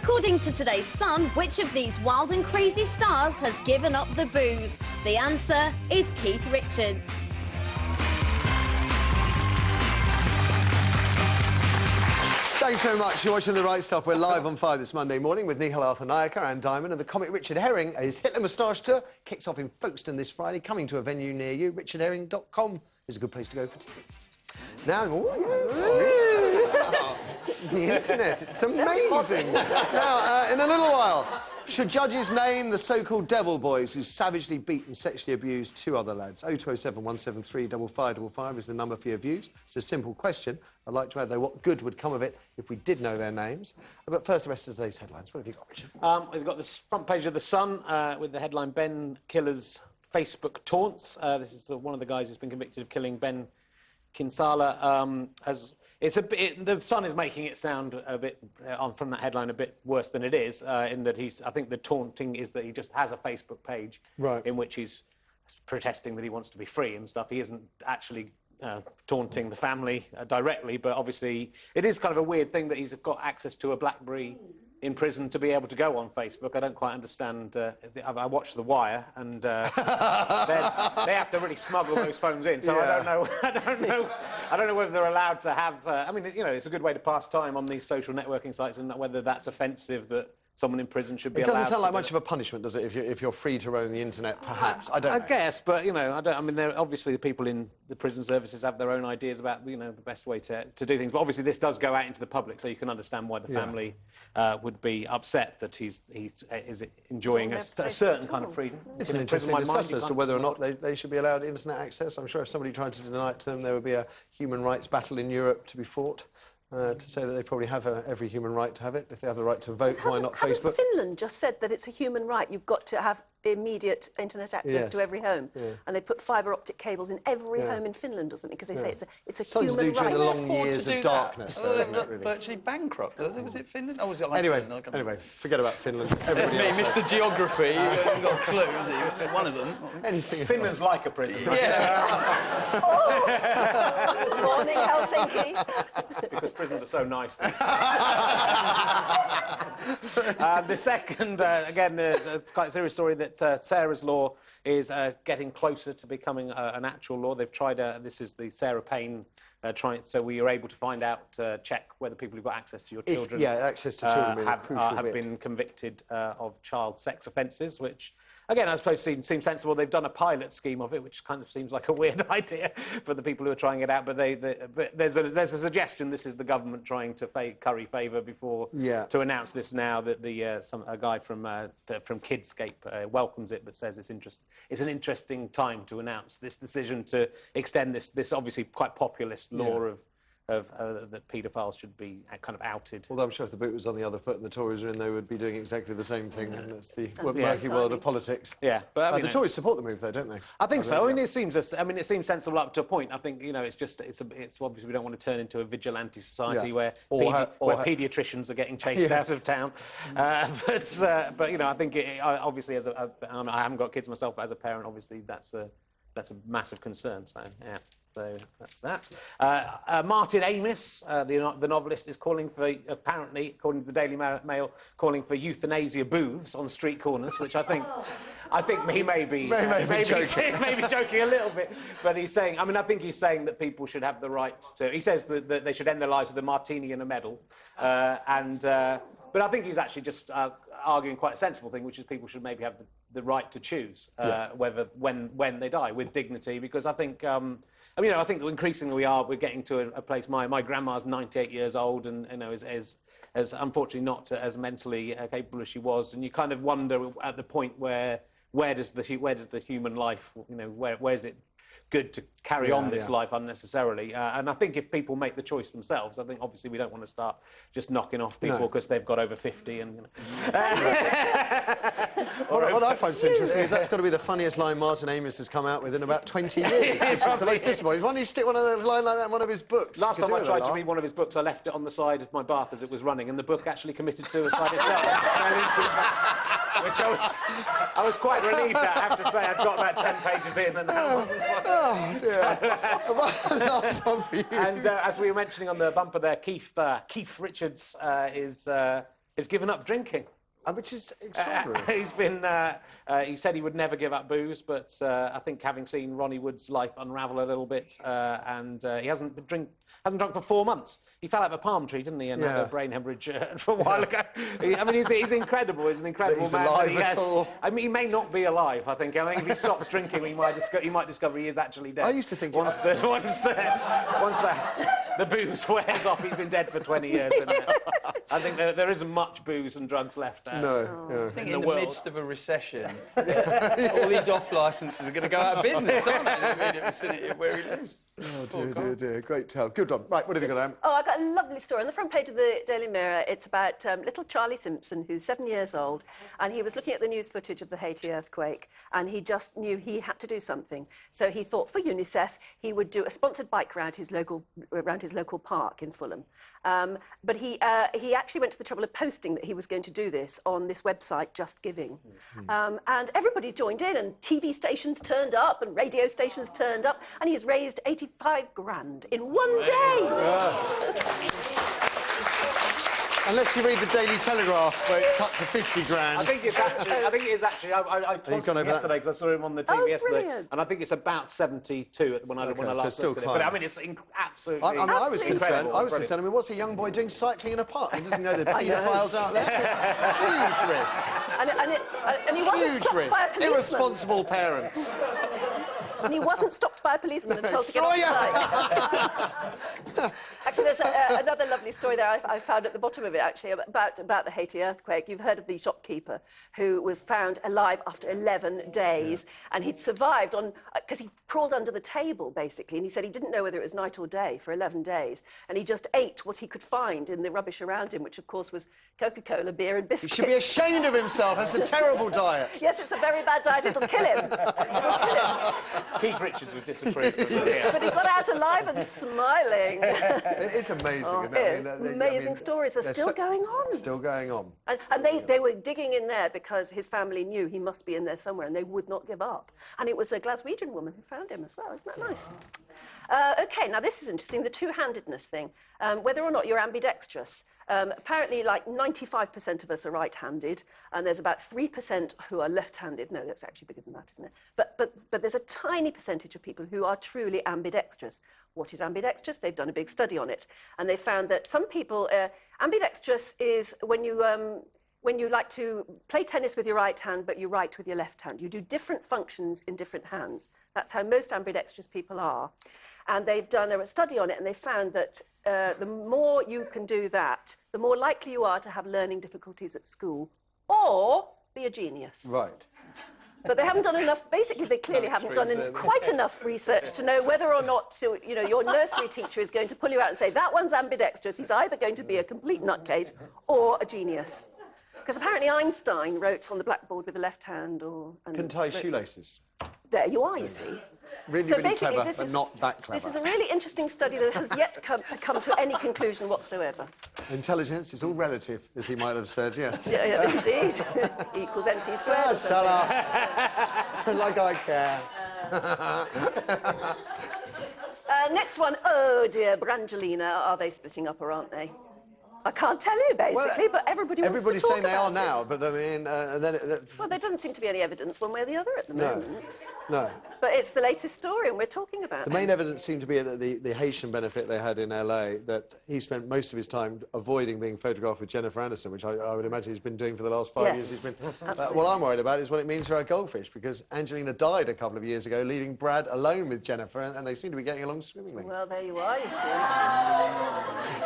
According to today's Sun, which of these wild and crazy stars has given up the booze? The answer is Keith Richards. Thanks very much. You're watching The Right Stuff. We're live on 5 this Monday morning with Nihal Arthur-Nayaka and Diamond, and the comic Richard Herring. His Hitler Moustache Tour kicks off in Folkestone this Friday, coming to a venue near you. RichardHerring.com is a good place to go for tickets. Now, the internet, it's amazing. Now, in a little while, should judges name the so-called devil boys who savagely beat and sexually abused two other lads? 0207 173 5555 is the number for your views. It's a simple question. I'd like to add, though, what good would come of it if we did know their names. But first, the rest of today's headlines. What have you got, Richard? We've got the front page of The Sun with the headline, Ben Killer's Facebook taunts. This is one of the guys who's been convicted of killing Ben Kinsala. The Sun is making it sound a bit, from that headline, a bit worse than it is, in that I think the taunting is that he just has a Facebook page in which he's protesting that he wants to be free and stuff. He isn't actually taunting the family directly, but obviously it is kind of a weird thing that he's got access to a BlackBerry in prison to be able to go on Facebook. I don't quite understand. I watched The Wire, and they have to really smuggle those phones in. So yeah. I don't know whether they're allowed to have. I mean, you know, it's a good way to pass time on these social networking sites, and whether that's offensive that someone in prison should be allowed. It doesn't sound like much of a punishment, does it? If you're free to roam the internet, perhaps. I don't know. I guess, but you know, I mean, obviously the people in the prison services have their own ideas about, you know, the best way to do things. But obviously this does go out into the public, so you can understand why the family would be upset that he is enjoying a certain kind of freedom. It's an interesting discussion as to whether or not they should be allowed internet access. I'm sure if somebody tried to deny it to them, there would be a human rights battle in Europe to be fought. To say that they probably have every human right to have it. If they have the right to vote, why not Facebook? Finland just said that it's a human right. You've got to have immediate internet access to every home. And they put fibre optic cables in every home in Finland or something, because they say it's a human right. Something to do during the long years of darkness, though, isn't it, really? Virtually bankrupt. Was it Finland? Oh, was it Anyway, forget about Finland. There's me, Mr. Geography. You haven't got a clue, is he? One of them. Anything Finland's like a prison. Yeah. Morning, Helsinki. Because prisons are so nice. The second, again, it's quite a serious story that Sarah's Law is getting closer to becoming an actual law. They've tried, this is the Sarah Payne so we are able to find out, check whether people who've got access to your children access to children have been convicted of child sex offences, which, again, I suppose seems sensible. They've done a pilot scheme of it, which kind of seems like a weird idea for the people who are trying it out. But there's a suggestion this is the government trying to curry favour before to announce this now, that a guy from Kidscape welcomes it, but says it's an interesting time to announce this decision to extend this obviously quite populist law that paedophiles should be kind of outed. Although I'm sure if the boot was on the other foot and the Tories are in, they would be doing exactly the same thing. And that's the murky world of politics. Yeah, but the Tories support the move, though, don't they? I think so. I mean, it seems sensible up to a point. I think, you know, it's obviously we don't want to turn into a vigilante society where paediatricians are getting chased out of town. But you know, I think obviously I haven't got kids myself, but as a parent, obviously that's a massive concern. So yeah. So that's that. Martin Amis, the novelist, is calling for, apparently, according to the Daily Mail, calling for euthanasia booths on street corners, which I think he may be joking a little bit. But he's saying, I think he's saying that people should have the right to. He says that they should end their lives with a martini and a medal, but I think he's actually just arguing quite a sensible thing, which is people should maybe have the right to choose whether when they die with dignity, because I think. I think increasingly we're getting to a place. My grandma's 98 years old, and you know is unfortunately not as mentally capable as she was, and you kind of wonder at the point where does the human life, you know, where is it good to carry on this life unnecessarily? And I think if people make the choice themselves, I think obviously we don't want to start just knocking off people because they've got over 50 and. You know. What I find so interesting is that's got to be the funniest line Martin Amis has come out with in about 20 years, which is the most disappointing. Why don't you stick one of those lines like that in one of his books? Last time I tried to read one of his books, I left it on the side of my bath as it was running, and the book actually committed suicide itself. Which I was quite relieved at, I have to say. I'd got about 10 pages in, and that wasn't funny. Oh, dear. Last one for you. And as we were mentioning on the bumper there, Keith Richards is has given up drinking. Which is extraordinary. He's been. He said he would never give up booze, but I think having seen Ronnie Wood's life unravel a little bit, and he hasn't drunk for 4 months. He fell out of a palm tree, didn't he, and had a brain hemorrhage for a while ago. I mean, he's incredible. He's an incredible man. Alive at all. I mean, he may not be alive. I think if he stops drinking, he might discover he is actually dead. I used to think once the booze wears off, he's been dead for 20 years. I think there isn't much booze and drugs left. No. I think in the midst of a recession, all these off licences are going to go out of business, aren't they? In the immediate vicinity of where he lives. Oh, dear. Great tale. Good one. Right, what have you got, Anne? Oh, I got a lovely story. On the front page of the Daily Mirror, it's about little Charlie Simpson, who's 7 years old, and he was looking at the news footage of the Haiti earthquake, and he just knew he had to do something. So he thought for UNICEF, he would do a sponsored bike around his local park in Fulham. But he actually went to the trouble of posting that he was going to do this on this website, Just Giving. And everybody joined in, and TV stations turned up, and radio stations turned up, and he's raised 85 grand in one day. Unless you read the Daily Telegraph, where it's cut to 50 grand. I think it is actually. I talked to him yesterday because I saw him on the TV yesterday, brilliant. and I think it's about 72 when I last looked at it. But I mean, it's absolutely. I was concerned. Incredible. I mean, what's a young boy doing cycling in a park? He doesn't know the paedophiles out there. Huge risk. And he wasn't Huge stopped risk. by a policeman. Irresponsible parents. And he wasn't stopped by a policeman and told to get off the bike. Actually, there's another lovely story there I found at the bottom of it, actually, about the Haiti earthquake. You've heard of the shopkeeper who was found alive after 11 days, and he'd survived because he crawled under the table, basically, and he said he didn't know whether it was night or day for 11 days, and he just ate what he could find in the rubbish around him, which, of course, was Coca-Cola, beer and biscuits. He should be ashamed of himself. That's a terrible diet. Yes, it's a very bad diet. It'll kill him. It'll kill him. Keith Richards would disapprove of it. But he got out alive and smiling. It's amazing. Isn't it? Amazing stories are still going on. Still going on. And they were digging in there because his family knew he must be in there somewhere, and they would not give up. And it was a Glaswegian woman who found him as well. Isn't that nice? OK, now this is interesting, the two-handedness thing. Whether or not you're ambidextrous. Apparently, like 95% of us are right-handed, and there's about 3% who are left-handed. No, that's actually bigger than that, isn't it? But there's a tiny percentage of people who are truly ambidextrous. What is ambidextrous? They've done a big study on it, and they found that some people... ambidextrous is when you like to play tennis with your right hand, but you write with your left hand. You do different functions in different hands. That's how most ambidextrous people are. And they've done a study on it, and they found that the more you can do that, the more likely you are to have learning difficulties at school or be a genius. Right. But they haven't done enough. Basically, they clearly haven't done quite enough research to know whether or not your nursery teacher is going to pull you out and say, that one's ambidextrous. He's either going to be a complete nutcase or a genius. Because apparently Einstein wrote on the blackboard with the left hand or... Can tie shoelaces. There you are, you see. Really, So really basically, clever, but not that clever. This is a really interesting study that has yet to come to any conclusion whatsoever. Intelligence is all relative, as he might have said, yes. Yeah, indeed. E equals MC squared. Shut up. Like I care. Next one. Oh, dear, Brangelina. Are they splitting up or aren't they? I can't tell you, basically, but everybody's saying they are now, but I mean... well, there doesn't seem to be any evidence one way or the other at the moment. No. But it's the latest story, and we're talking about it. The main evidence seemed to be that the Haitian benefit they had in LA, that he spent most of his time avoiding being photographed with Jennifer Aniston, which I would imagine he's been doing for the last 5 years. He's been, what I'm worried about is what it means for our goldfish, because Angelina died a couple of years ago, leaving Brad alone with Jennifer, and they seem to be getting along swimmingly. Well, there you are, you see.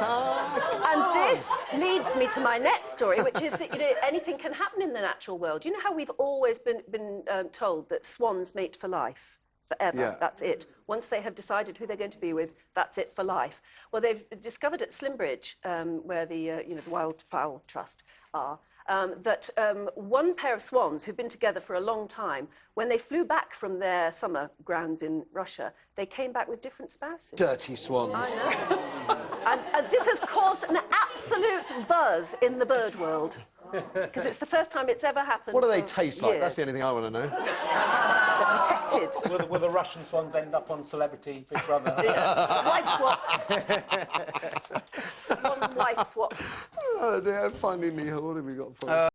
And this leads me to my next story, which is that anything can happen in the natural world. You know how we've always been told that swans mate for life, forever. Yeah. That's it. Once they have decided who they're going to be with, that's it for life. Well, they've discovered at Slimbridge, where the Wildfowl Trust are, that one pair of swans who've been together for a long time, when they flew back from their summer grounds in Russia, they came back with different spouses. Dirty swans. I know. And this has caused an absolute buzz in the bird world. Because it's the first time it's ever happened. What do they taste like? That's the only thing I want to know. They're protected. Will the Russian swans end up on Celebrity Big Brother? Wife swap. Swan life swap. Oh dear, Finding Nemo. What have we got for us?